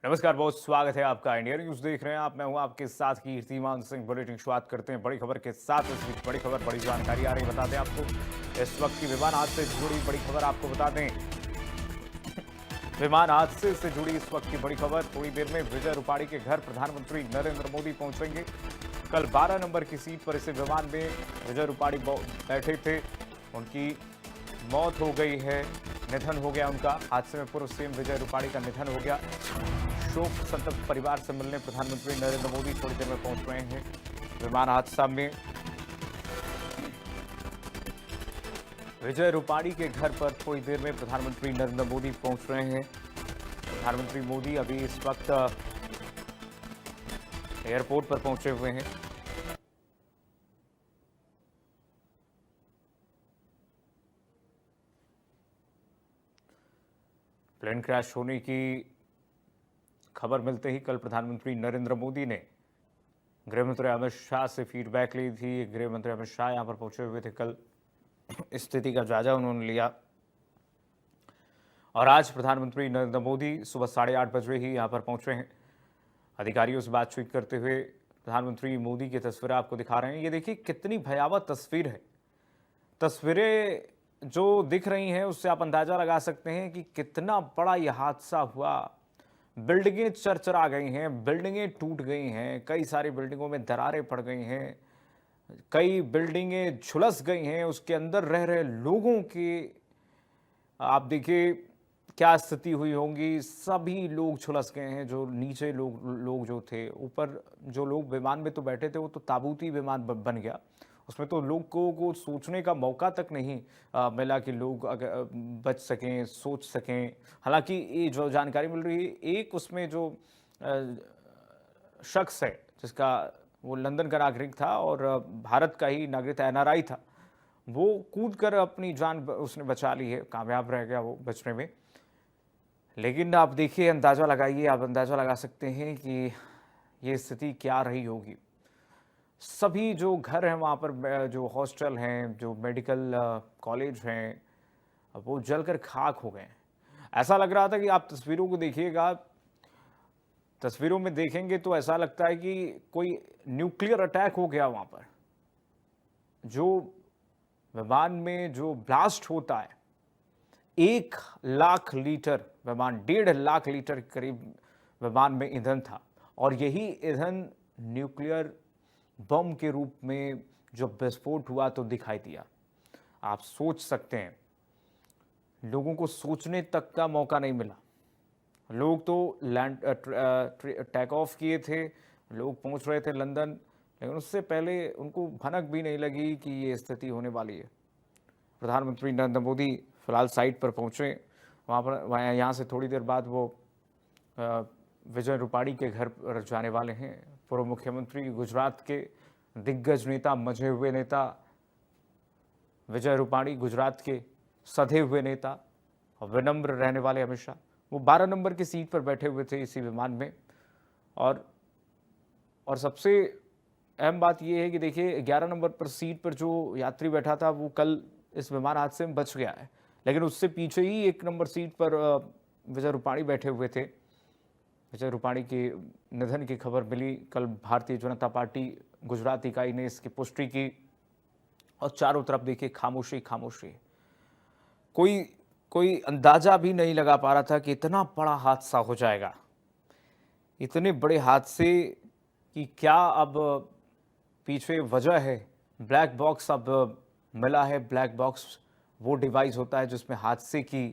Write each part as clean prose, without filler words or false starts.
नमस्कार, बहुत स्वागत है आपका। इंडिया न्यूज देख रहे हैं आप। मैं हूं आपके साथ कीर्तिमान सिंह। बुलेटिन शुरुआत करते हैं बड़ी खबर के साथ। इस बीच बड़ी खबर, बड़ी जानकारी आ रही है, बता दें आपको। इस वक्त की विमान हादसे से जुड़ी बड़ी खबर आपको बता दें। विमान हादसे से जुड़ी इस वक्त की बड़ी खबर। थोड़ी देर में विजय रूपाणी के घर प्रधानमंत्री नरेंद्र मोदी पहुंचेंगे। कल 12 नंबर की सीट पर इस विमान में विजय रूपाणी बैठे थे। उनकी मौत हो गई है, निधन हो गया उनका। हादसे में पूर्व सीएम विजय रूपाणी का निधन हो गया। शोक संतप्त परिवार से मिलने प्रधानमंत्री नरेंद्र मोदी थोड़ी देर में पहुंच रहे हैं। विमान हादसा में विजय रूपाणी के घर पर थोड़ी देर में प्रधानमंत्री नरेंद्र मोदी पहुंच रहे हैं। प्रधानमंत्री मोदी अभी इस वक्त एयरपोर्ट पर पहुंचे हुए हैं। प्लेन क्रैश होने की खबर मिलते ही कल प्रधानमंत्री नरेंद्र मोदी ने गृहमंत्री अमित शाह से फीडबैक ली थी। गृहमंत्री अमित शाह यहां पर पहुंचे हुए थे। कल स्थिति का जायजा उन्होंने लिया और आज प्रधानमंत्री नरेंद्र मोदी सुबह 8:30 बजे ही यहां पर पहुंचे हैं। अधिकारियों से बातचीत करते हुए प्रधानमंत्री मोदी की तस्वीरें आपको दिखा रहे हैं। ये देखिए कितनी भयावह तस्वीर है। तस्वीरें जो दिख रही हैं उससे आप अंदाजा लगा सकते हैं कि कितना बड़ा यह हादसा हुआ। बिल्डिंगें चरचरा गई हैं, बिल्डिंगें टूट गई हैं, कई सारी बिल्डिंगों में दरारें पड़ गई हैं, कई बिल्डिंगें झुलस गई हैं। उसके अंदर रह रहे लोगों की आप देखिए क्या स्थिति हुई होंगी। सभी लोग झुलस गए हैं। जो नीचे लोग लोग जो थे, ऊपर जो लोग विमान में तो बैठे थे वो तो ताबूती विमान बन गया। उसमें तो लोगों को सोचने का मौका तक नहीं मिला कि लोग अगर बच सकें, सोच सकें। हालांकि ये जो जानकारी मिल रही है, एक उसमें जो अ, शख्स है जिसका वो लंदन का नागरिक था और भारत का ही नागरिक था, एनआरआई था। वो कूद कर अपनी जान उसने बचा ली है, कामयाब रह गया वो बचने में। लेकिन आप देखिए, अंदाज़ा लगाइए, आप अंदाज़ा लगा सकते हैं कि ये स्थिति क्या रही होगी। सभी जो घर हैं वहाँ पर, जो हॉस्टल हैं, जो मेडिकल कॉलेज हैं, वो जलकर खाक हो गए हैं। ऐसा लग रहा था कि आप तस्वीरों को देखिएगा, तस्वीरों में देखेंगे तो ऐसा लगता है कि कोई न्यूक्लियर अटैक हो गया वहाँ पर। जो विमान में जो ब्लास्ट होता है, 1 लाख लीटर विमान, 1.5 लाख लीटर के करीब विमान में ईंधन था और यही ईंधन न्यूक्लियर बम के रूप में जब विस्फोट हुआ तो दिखाई दिया। आप सोच सकते हैं, लोगों को सोचने तक का मौका नहीं मिला। लोग तो लैंड टेक ऑफ किए थे, लोग पहुंच रहे थे लंदन, लेकिन उससे पहले उनको भनक भी नहीं लगी कि ये स्थिति होने वाली है। प्रधानमंत्री नरेंद्र मोदी फिलहाल साइट पर पहुंचे। वहाँ यहाँ से थोड़ी देर बाद वो विजय रूपाणी के घर पर जाने वाले हैं। पूर्व मुख्यमंत्री, गुजरात के दिग्गज नेता, मजे हुए नेता विजय रूपाणी, गुजरात के सधे हुए नेता और विनम्र रहने वाले अमित शाह, वो 12 नंबर की सीट पर बैठे हुए थे इसी विमान में। और सबसे अहम बात यह है कि देखिए 11 नंबर पर सीट पर जो यात्री बैठा था वो कल इस विमान हादसे में बच गया है, लेकिन उससे पीछे ही 1 नंबर सीट पर विजय रूपाणी बैठे हुए थे। विजय रूपाणी के निधन की खबर मिली कल। भारतीय जनता पार्टी गुजरात इकाई ने इसकी पुष्टि की और चारों तरफ देखिए खामोशी खामोशी। कोई कोई अंदाजा भी नहीं लगा पा रहा था कि इतना बड़ा हादसा हो जाएगा। इतने बड़े हादसे की क्या अब पीछे वजह है? ब्लैक बॉक्स अब मिला है। ब्लैक बॉक्स वो डिवाइस होता है जिसमें हादसे की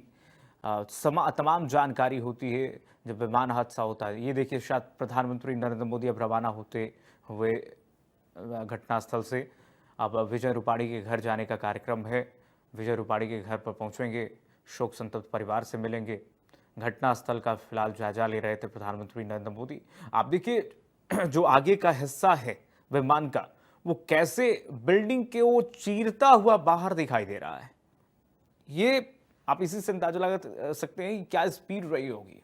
तमाम जानकारी होती है जब विमान हादसा होता है। ये देखिए, शायद प्रधानमंत्री नरेंद्र मोदी अब रवाना होते हुए घटनास्थल से अब विजय रूपाणी के घर जाने का कार्यक्रम है। विजय रूपाणी के घर पर पहुंचेंगे, शोक संतप्त परिवार से मिलेंगे। घटनास्थल का फिलहाल जायजा ले रहे थे प्रधानमंत्री नरेंद्र मोदी। आप देखिए जो आगे का हिस्सा है विमान का, वो कैसे बिल्डिंग के वो चीरता हुआ बाहर दिखाई दे रहा है। ये आप इसी से अंदाजा लगा सकते हैं कि क्या स्पीड रही होगी,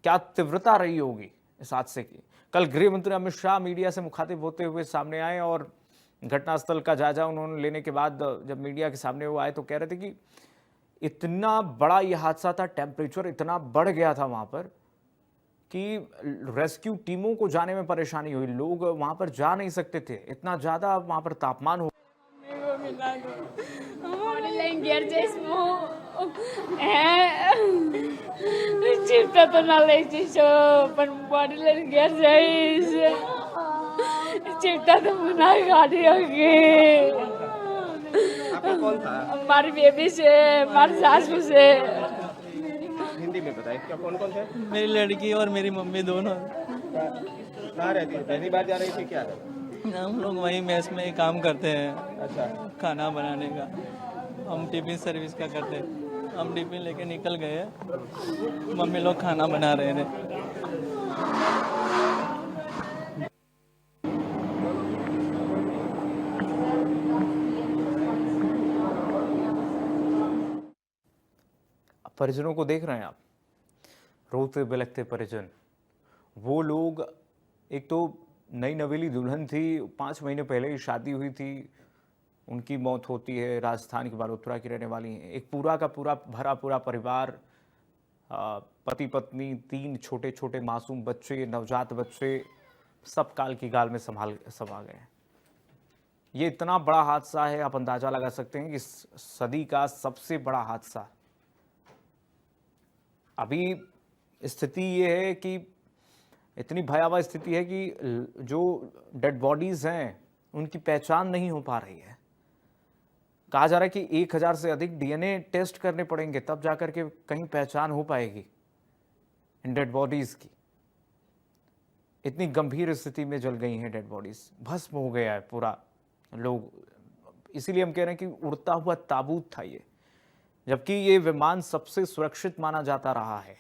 क्या तीव्रता रही होगी इस हादसे की। कल गृह मंत्री अमित शाह मीडिया से मुखातिब होते हुए सामने आए और घटनास्थल का जायजा उन्होंने लेने के बाद जब मीडिया के सामने वो आए तो कह रहे थे कि इतना बड़ा यह हादसा था, टेम्परेचर इतना बढ़ गया था वहां पर कि रेस्क्यू टीमों को जाने में परेशानी हुई, लोग वहां पर जा नहीं सकते थे, इतना ज्यादा वहां पर तापमान हो। Guardias mo Cinta tonalay siya Panpadi lang guardias Cinta to muna गाड़ी होगी आपका कौन था? हमारी बेबी से हमारी सासू से हिंदी में बताइए क्या कौन कौन थे? मेरी लड़की और मेरी मम्मी दोनों। कहाँ रहती है? पहली बार जा रही थी क्या? हम लोग वहीं मेस में ही काम करते हैं, अच्छा, खाना बनाने का। हम टिफिन सर्विस का करते हैं। हम टिफिन लेके निकल गए, मम्मी लोग खाना बना रहे थे। परिजनों को देख रहे हैं आप, रोते बिलखते परिजन। वो लोग, एक तो नई नवेली दुल्हन थी, 5 महीने पहले ही शादी हुई थी, उनकी मौत होती है। राजस्थान की बालोतरा की रहने वाली हैं। एक पूरा का पूरा भरा पूरा परिवार, पति पत्नी, 3 छोटे छोटे मासूम बच्चे, नवजात बच्चे, सब काल की गाल में समा गए। ये इतना बड़ा हादसा है, आप अंदाजा लगा सकते हैं कि सदी का सबसे बड़ा हादसा। अभी स्थिति ये है कि इतनी भयावह स्थिति है कि जो डेड बॉडीज हैं उनकी पहचान नहीं हो पा रही है। कहा जा रहा है कि 1000 से अधिक डीएनए टेस्ट करने पड़ेंगे, तब जाकर के कहीं पहचान हो पाएगी इन डेड बॉडीज की। इतनी गंभीर स्थिति में जल गई हैं डेड बॉडीज, भस्म हो गया है पूरा लोग। इसीलिए हम कह रहे हैं कि उड़ता हुआ ताबूत था ये, जबकि ये विमान सबसे सुरक्षित माना जाता रहा है,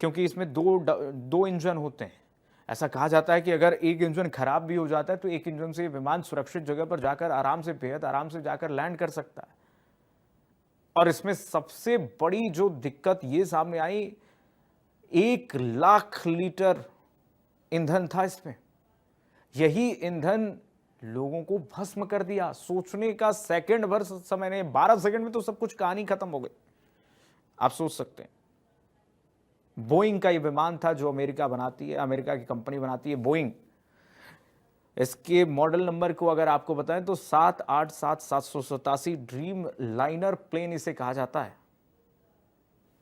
क्योंकि इसमें दो इंजन होते हैं। ऐसा कहा जाता है कि अगर एक इंजन खराब भी हो जाता है तो एक इंजन से ये विमान सुरक्षित जगह पर जाकर आराम से, बेहद आराम से जाकर लैंड कर सकता है। और इसमें सबसे बड़ी जो दिक्कत ये सामने आई, 1 लाख लीटर ईंधन था इसमें। यही ईंधन लोगों को भस्म कर दिया। सोचने का सेकंड भर समय नहीं, 12 सेकंड में तो सब कुछ, कहानी खत्म हो गई। आप सोच सकते हैं। बोइंग का ये विमान था जो अमेरिका बनाती है, अमेरिका की कंपनी बनाती है बोइंग। इसके मॉडल नंबर को अगर आपको बताएं तो 787-787 ड्रीम लाइनर प्लेन इसे कहा जाता है।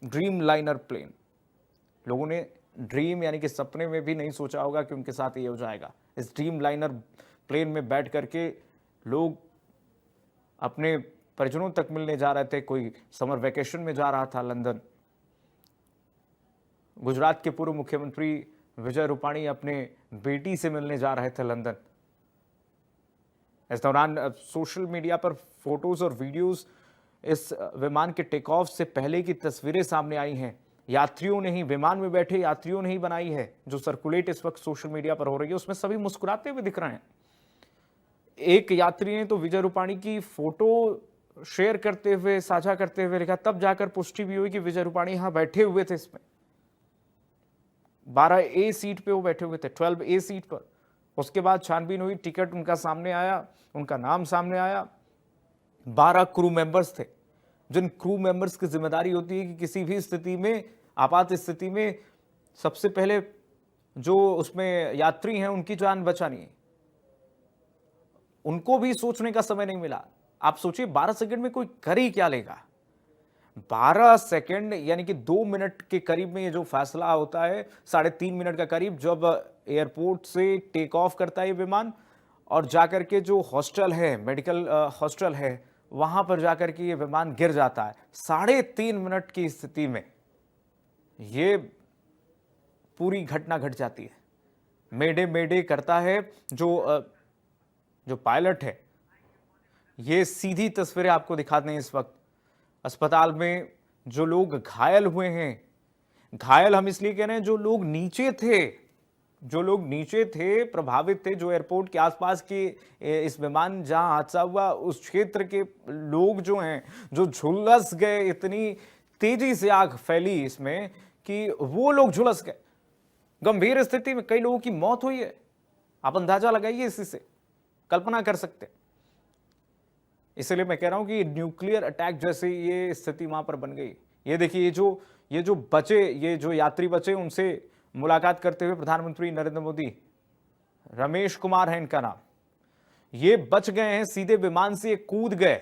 Dreamliner plane. लोगों ने ड्रीम यानी कि सपने में भी नहीं सोचा होगा कि उनके साथ ये हो जाएगा। इस ड्रीम लाइनर प्लेन में बैठ करके लोग अपने परिजनों तक मिलने जा रहे थे। कोई समर वेकेशन में जा रहा था लंदन। गुजरात के पूर्व मुख्यमंत्री विजय रूपाणी अपने बेटी से मिलने जा रहे थे लंदन। इस दौरान सोशल मीडिया पर फोटोज और वीडियोस इस विमान के टेक ऑफ से पहले की तस्वीरें सामने आई हैं। यात्रियों ने ही, विमान में बैठे यात्रियों ने ही बनाई है, जो सर्कुलेट इस वक्त सोशल मीडिया पर हो रही है। उसमें सभी मुस्कुराते हुए दिख रहे हैं। एक यात्री ने तो विजय रूपाणी की फोटो शेयर करते हुए, साझा करते हुए लिखा, तब जाकर पुष्टि भी हुई कि विजय रूपाणी यहां बैठे हुए थे। इसमें 12A सीट पे वो बैठे हुए थे, 12A सीट पर। उसके बाद छानबीन हुई, टिकट उनका सामने आया, उनका नाम सामने आया। 12 क्रू मेंबर्स थे, जिन क्रू मेंबर्स की जिम्मेदारी होती है कि किसी भी स्थिति में, आपात स्थिति में, सबसे पहले जो उसमें यात्री हैं उनकी जान बचानी है। उनको भी सोचने का समय नहीं मिला। आप सोचिए 12 सेकंड में कोई कर ही क्या लेगा। 12 सेकंड यानी कि 2 मिनट के करीब में ये जो फैसला होता है, 3.5 मिनट का करीब, जब एयरपोर्ट से टेक ऑफ करता है ये विमान और जाकर के जो हॉस्टल है, मेडिकल हॉस्टल है, वहां पर जाकर के ये विमान गिर जाता है। 3.5 मिनट की स्थिति में ये पूरी घटना घट जाती है। मेडे मेडे करता है जो पायलट है। ये सीधी तस्वीरें आपको दिखा दें। इस वक्त अस्पताल में जो लोग घायल हुए हैं, घायल हम इसलिए कह रहे हैं, जो लोग नीचे थे, प्रभावित थे, जो एयरपोर्ट के आसपास के इस विमान जहां हादसा हुआ उस क्षेत्र के लोग जो हैं, जो झुलस गए। इतनी तेजी से आग फैली इसमें कि वो लोग झुलस गए। गंभीर स्थिति में कई लोगों की मौत हुई है। आप अंदाजा लगाइए, इसी से कल्पना कर सकते हैं। इसलिए मैं कह रहा हूं कि न्यूक्लियर अटैक जैसे ये स्थिति वहां पर बन गई। ये देखिए, ये जो बचे, ये जो यात्री बचे, उनसे मुलाकात करते हुए प्रधानमंत्री नरेंद्र मोदी, रमेश कुमार है इनका नाम, ये बच गए हैं, सीधे विमान से कूद गए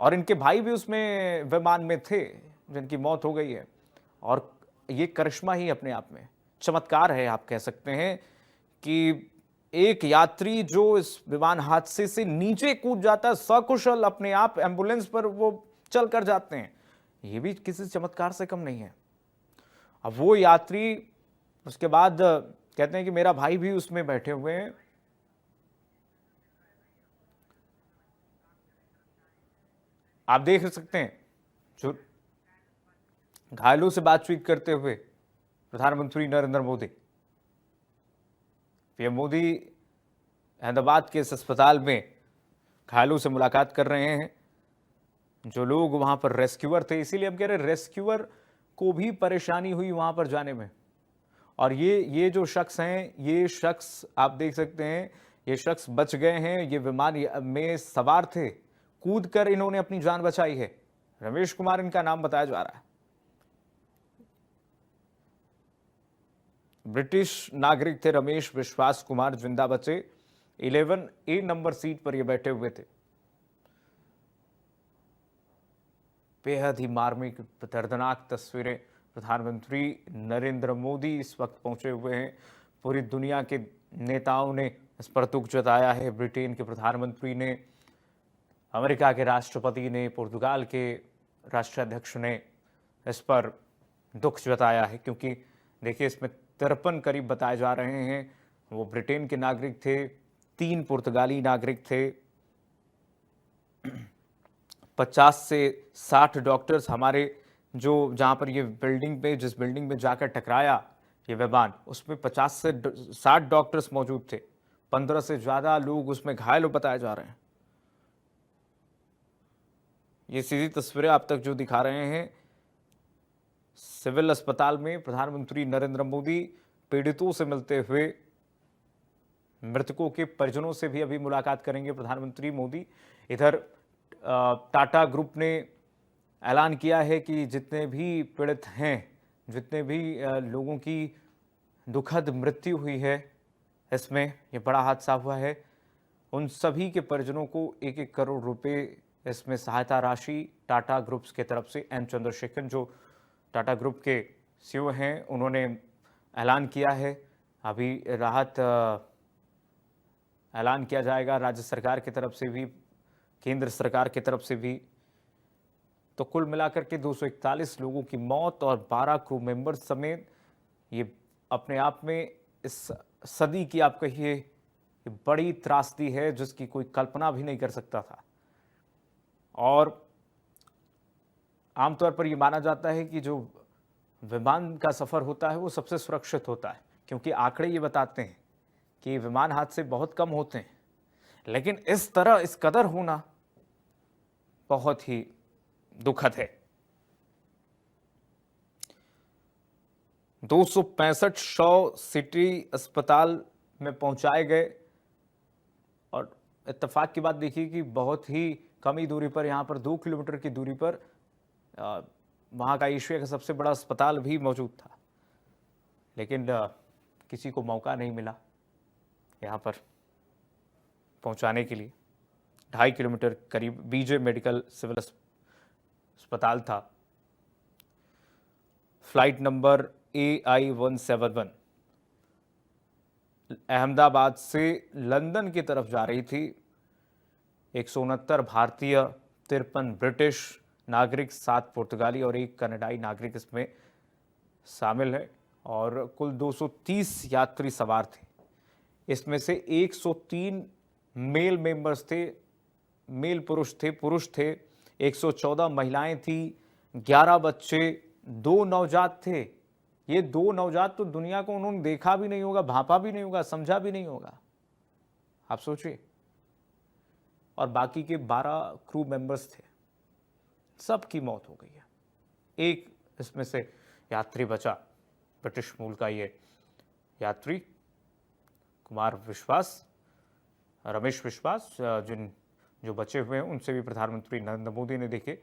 और इनके भाई भी उसमें विमान में थे जिनकी मौत हो गई है। और ये करिश्मा ही अपने आप में चमत्कार है, आप कह सकते हैं कि एक यात्री जो इस विमान हादसे से नीचे कूद जाता है, सकुशल अपने आप एम्बुलेंस पर वो चल कर जाते हैं, ये भी किसी चमत्कार से कम नहीं है। अब वो यात्री उसके बाद कहते हैं कि मेरा भाई भी उसमें बैठे हुए हैं। आप देख सकते हैं जो घायलों से बातचीत करते हुए प्रधानमंत्री नरेंद्र मोदी, पीएम मोदी अहमदाबाद के इस अस्पताल में घायलों से मुलाकात कर रहे हैं। जो लोग वहां पर रेस्क्यूअर थे, इसीलिए हम कह रहे हैं रेस्क्यूअर को भी परेशानी हुई वहां पर जाने में। और ये जो शख्स हैं, ये शख्स आप देख सकते हैं, ये शख्स बच गए हैं, ये विमान में सवार थे, कूद कर इन्होंने अपनी जान बचाई है। रमेश कुमार इनका नाम बताया जा रहा है। ब्रिटिश नागरिक थे रमेश विश्वास कुमार, जिंदा बचे। 11A नंबर सीट पर ये बैठे हुए थे। बेहद ही मार्मिक, दर्दनाक तस्वीरें। प्रधानमंत्री नरेंद्र मोदी इस वक्त पहुंचे हुए हैं। पूरी दुनिया के नेताओं ने इस पर दुख जताया है। ब्रिटेन के प्रधानमंत्री ने, अमेरिका के राष्ट्रपति ने, पुर्तगाल के राष्ट्राध्यक्ष ने इस पर दुख जताया है, क्योंकि देखिए इसमें 53 करीब बताए जा रहे हैं वो ब्रिटेन के नागरिक थे, 3 पुर्तगाली नागरिक थे, 50 से 60 डॉक्टर्स हमारे जो जहाँ पर ये बिल्डिंग पे, जिस बिल्डिंग में जाकर टकराया ये विमान, उसमें 50 से 60 डॉक्टर्स मौजूद थे। 15 से ज़्यादा लोग उसमें घायल बताए जा रहे हैं। ये सीधी तस्वीरें आप तक जो दिखा रहे हैं, सिविल अस्पताल में प्रधानमंत्री नरेंद्र मोदी पीड़ितों से मिलते हुए, मृतकों के परिजनों से भी अभी मुलाकात करेंगे प्रधानमंत्री मोदी। इधर टाटा ग्रुप ने ऐलान किया है कि जितने भी पीड़ित हैं, जितने भी लोगों की दुखद मृत्यु हुई है, इसमें ये बड़ा हादसा हुआ है, उन सभी के परिजनों को 1-1 करोड़ रुपए इसमें सहायता राशि टाटा ग्रुप्स की तरफ से। एन चंद्रशेखरन जो टाटा ग्रुप के सीईओ हैं, उन्होंने ऐलान किया है। अभी राहत ऐलान किया जाएगा राज्य सरकार की तरफ से भी, केंद्र सरकार की तरफ से भी। तो कुल मिलाकर के 241 लोगों की मौत और 12 क्रू मेंबर्स समेत ये अपने आप में इस सदी की आप कहिए बड़ी त्रासदी है, जिसकी कोई कल्पना भी नहीं कर सकता था। और आमतौर पर यह माना जाता है कि जो विमान का सफ़र होता है वो सबसे सुरक्षित होता है, क्योंकि आंकड़े ये बताते हैं कि विमान हादसे बहुत कम होते हैं, लेकिन इस तरह इस कदर होना बहुत ही दुखद है। 265 शव सिटी अस्पताल में पहुंचाए गए। और इत्तेफाक की बात देखिए कि बहुत ही कम ही दूरी पर, यहाँ पर 2 किलोमीटर की दूरी पर वहाँ का एशिया का सबसे बड़ा अस्पताल भी मौजूद था, लेकिन किसी को मौका नहीं मिला यहाँ पर पहुँचाने के लिए। 2.5 किलोमीटर करीब बीजे मेडिकल सिविल अस्पताल था। फ्लाइट नंबर AI-171 अहमदाबाद से लंदन की तरफ जा रही थी। 169 भारतीय, 53 ब्रिटिश नागरिक, 7 पुर्तगाली और 1 कनाडाई नागरिक इसमें शामिल है, और कुल 230 यात्री सवार थे। इसमें से 103 मेल मेंबर्स थे, मेल पुरुष थे, 114 महिलाएं थी, 11 बच्चे, 2 नवजात थे। ये 2 नवजात तो दुनिया को उन्होंने देखा भी नहीं होगा, भांपा भी नहीं होगा, समझा भी नहीं होगा, आप सोचिए। और बाकी के 12 क्रू मेंबर्स थे, सबकी मौत हो गई है। एक इसमें से यात्री बचा, ब्रिटिश मूल का ये यात्री कुमार विश्वास, रमेश विश्वास, जो बचे हुए हैं उनसे भी प्रधानमंत्री नरेंद्र मोदी ने देखे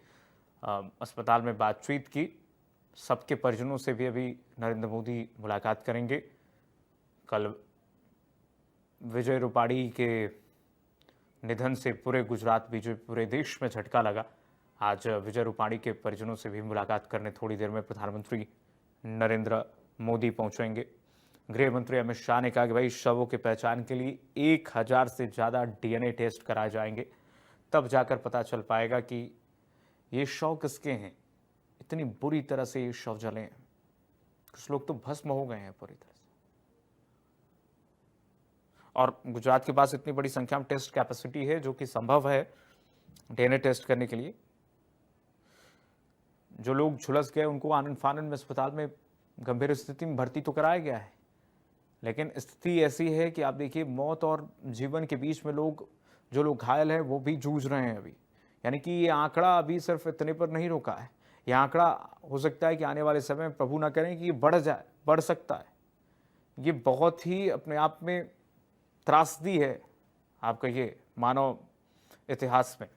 अस्पताल में बातचीत की। सबके परिजनों से भी अभी नरेंद्र मोदी मुलाकात करेंगे। कल विजय रूपाणी के निधन से पूरे गुजरात बीजेपी पूरे देश में झटका लगा। आज विजय रूपाणी के परिजनों से भी मुलाकात करने थोड़ी देर में प्रधानमंत्री नरेंद्र मोदी पहुंचेंगे। गृह मंत्री अमित शाह ने कहा कि भाई शवों की पहचान के लिए 1000 से ज़्यादा डीएनए टेस्ट कराए जाएंगे, तब जाकर पता चल पाएगा कि ये शव किसके हैं। इतनी बुरी तरह से ये शव जले हैं, कुछ लोग तो भस्म हो गए हैं पूरी तरह से। और गुजरात के पास इतनी बड़ी संख्या में टेस्ट कैपेसिटी है जो कि संभव है डीएनए टेस्ट करने के लिए। जो लोग झुलस गए उनको आनंद फानंद में अस्पताल में गंभीर स्थिति में भर्ती तो कराया गया है, लेकिन स्थिति ऐसी है कि आप देखिए मौत और जीवन के बीच में जो लोग घायल हैं वो भी जूझ रहे हैं अभी। यानी कि ये आंकड़ा अभी सिर्फ इतने पर नहीं रुका है। ये आंकड़ा हो सकता है कि आने वाले समय में प्रभु ना करें कि ये बढ़ सकता है। ये बहुत ही अपने आप में त्रासदी है। आप कहिए मानव इतिहास में,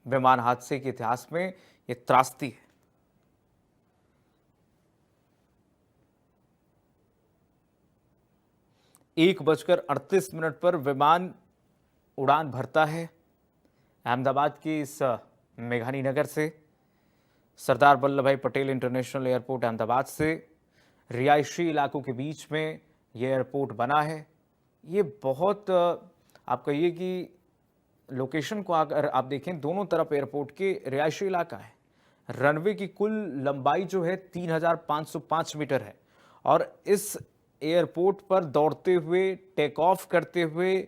विमान हादसे के इतिहास में ये त्रासदी है। एक 1:38 पर विमान उड़ान भरता है अहमदाबाद के इस मेघानी नगर से, सरदार वल्लभ भाई पटेल इंटरनेशनल एयरपोर्ट अहमदाबाद से। रिहायशी इलाकों के बीच में ये एयरपोर्ट बना है। ये बहुत आप कहिए कि लोकेशन को अगर आप देखें, दोनों तरफ एयरपोर्ट के रिहायशी इलाका है। रनवे की कुल लंबाई जो है 3505 मीटर है और इस एयरपोर्ट पर दौड़ते हुए, टेक ऑफ करते हुए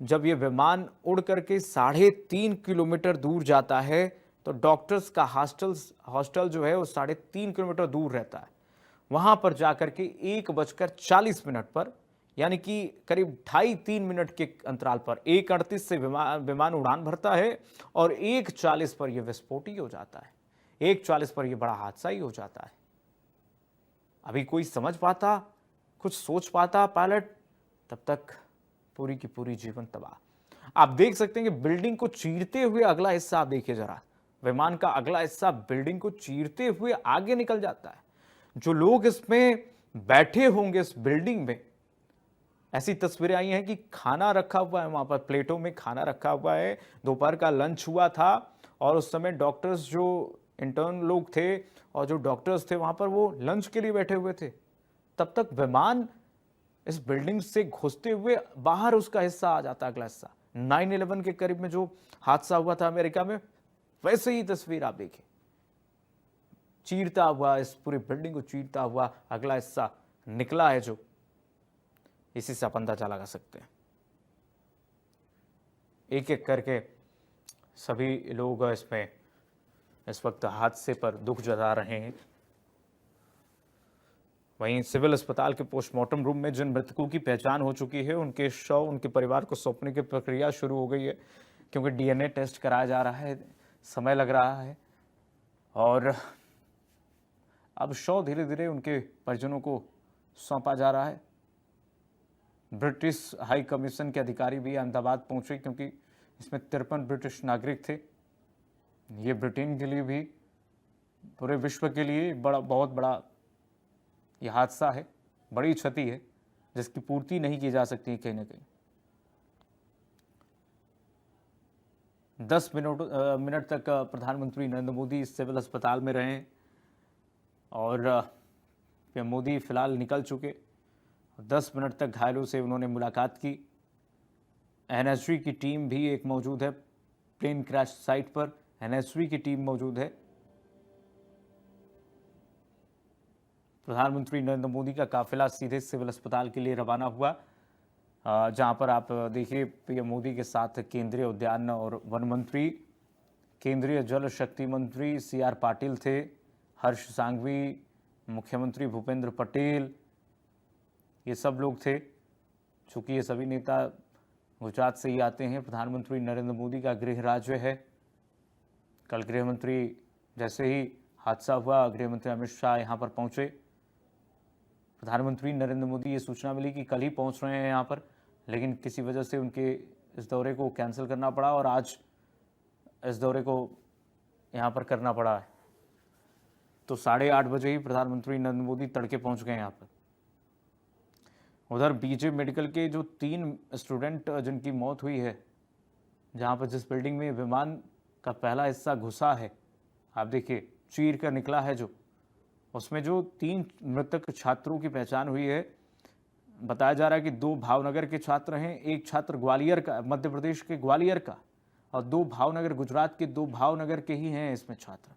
जब ये विमान उड़ करके 3.5 किलोमीटर दूर जाता है तो डॉक्टर्स का हॉस्टल जो है वो 3.5 किलोमीटर दूर रहता है। वहां पर जाकर के 1:40 पर, यानी कि करीब 2.5-3 मिनट के अंतराल पर 1:38 से विमान उड़ान भरता है और 1:40 पर यह विस्फोट ही हो जाता है। 1:40 पर यह बड़ा हादसा ही हो जाता है। अभी कोई समझ पाता, कुछ सोच पाता पायलट, तब तक पूरी की पूरी जीवन तबाह। आप देख सकते हैं कि बिल्डिंग को चीरते हुए अगला हिस्सा आप देखिए जरा, विमान का अगला हिस्सा बिल्डिंग को चीरते हुए आगे निकल जाता है। जो लोग इसमें बैठे होंगे इस बिल्डिंग में, ऐसी तस्वीरें आई हैं कि खाना रखा हुआ है, वहां पर प्लेटों में खाना रखा हुआ है। दोपहर का लंच हुआ था और उस समय डॉक्टर्स, जो इंटर्न लोग थे और जो डॉक्टर्स थे वहां पर, वो लंच के लिए बैठे हुए थे। तब तक विमान इस बिल्डिंग से घुसते हुए बाहर उसका हिस्सा आ जाता, अगला हिस्सा। 9/11 के करीब में जो हादसा हुआ था अमेरिका में, वैसे ही तस्वीर आप देखिए, चीरता हुआ, इस पूरी बिल्डिंग को चीरता हुआ अगला हिस्सा निकला है। जो इसी से आप अंदाजा लगा सकते हैं। एक एक करके सभी लोग इसमें इस वक्त हादसे पर दुख जता रहे हैं। वहीं सिविल अस्पताल के पोस्टमार्टम रूम में जिन मृतकों की पहचान हो चुकी है, उनके शव उनके परिवार को सौंपने की प्रक्रिया शुरू हो गई है, क्योंकि डीएनए टेस्ट कराया जा रहा है, समय लग रहा है और अब शव धीरे धीरे उनके परिजनों को सौंपा जा रहा है। ब्रिटिश हाई कमीशन के अधिकारी भी अहमदाबाद पहुंचे, क्योंकि इसमें 53 ब्रिटिश नागरिक थे। ये ब्रिटेन के लिए भी, पूरे विश्व के लिए बहुत बड़ा ये हादसा है, बड़ी क्षति है जिसकी पूर्ति नहीं की जा सकती कहीं ना कहीं। 10 मिनट तक प्रधानमंत्री नरेंद्र मोदी सिविल अस्पताल में रहे और पीएम मोदी फिलहाल निकल चुके। 10 मिनट तक घायलों से उन्होंने मुलाकात की। एनएसजी की टीम भी एक मौजूद है प्लेन क्रैश साइट पर, एनएसजी की टीम मौजूद है। प्रधानमंत्री नरेंद्र मोदी का काफिला सीधे सिविल अस्पताल के लिए रवाना हुआ, जहां पर आप देखिए पीएम मोदी के साथ केंद्रीय उद्यान और वन मंत्री, केंद्रीय जल शक्ति मंत्री CR पाटिल थे, हर्ष सांघवी, मुख्यमंत्री भूपेंद्र पटेल, ये सब लोग थे। चूँकि ये सभी नेता गुजरात से ही आते हैं। प्रधानमंत्री नरेंद्र मोदी का गृह राज्य है। कल गृह मंत्री, जैसे ही हादसा हुआ, गृह मंत्री अमित शाह यहाँ पर पहुँचे। प्रधानमंत्री नरेंद्र मोदी ये सूचना मिली कि कल ही पहुँच रहे हैं यहाँ पर, लेकिन किसी वजह से उनके इस दौरे को कैंसिल करना पड़ा और आज इस दौरे को यहाँ पर करना पड़ा है। तो 8:30 बजे ही प्रधानमंत्री नरेंद्र मोदी तड़के पहुंच गए यहाँ पर। उधर बीजे मेडिकल के जो 3 स्टूडेंट जिनकी मौत हुई है, जहाँ पर जिस बिल्डिंग में विमान का पहला हिस्सा घुसा है, आप देखिए चीर कर निकला है जो, उसमें जो 3 मृतक छात्रों की पहचान हुई है। बताया जा रहा है कि 2 भावनगर के छात्र हैं, एक छात्र ग्वालियर का, मध्य प्रदेश के ग्वालियर का, और 2 भावनगर, गुजरात के 2 भावनगर के ही हैं इसमें छात्र,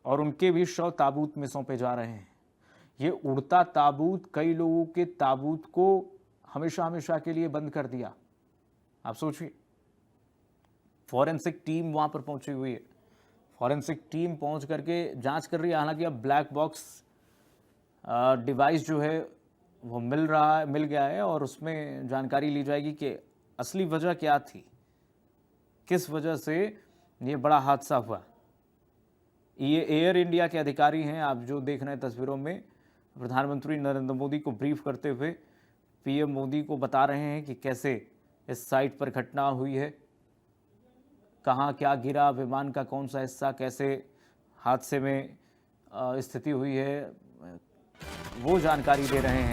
और उनके भी शव ताबूत में सौंपे जा रहे हैं। ये उड़ता ताबूत कई लोगों के ताबूत को हमेशा हमेशा के लिए बंद कर दिया। आप सोचिए, फॉरेंसिक टीम वहां पर पहुंची हुई है, फॉरेंसिक टीम पहुंच करके जांच कर रही है। हालांकि अब ब्लैक बॉक्स डिवाइस जो है वो मिल गया है, और उसमें जानकारी ली जाएगी कि असली वजह क्या थी, किस वजह से ये बड़ा हादसा हुआ। ये एयर इंडिया के अधिकारी हैं, आप जो देख रहे हैं तस्वीरों में। प्रधानमंत्री नरेंद्र मोदी को ब्रीफ करते हुए पीएम मोदी को बता रहे हैं कि कैसे इस साइट पर घटना हुई है, कहाँ क्या गिरा, विमान का कौन सा हिस्सा, कैसे हादसे में स्थिति हुई है, वो जानकारी दे रहे हैं।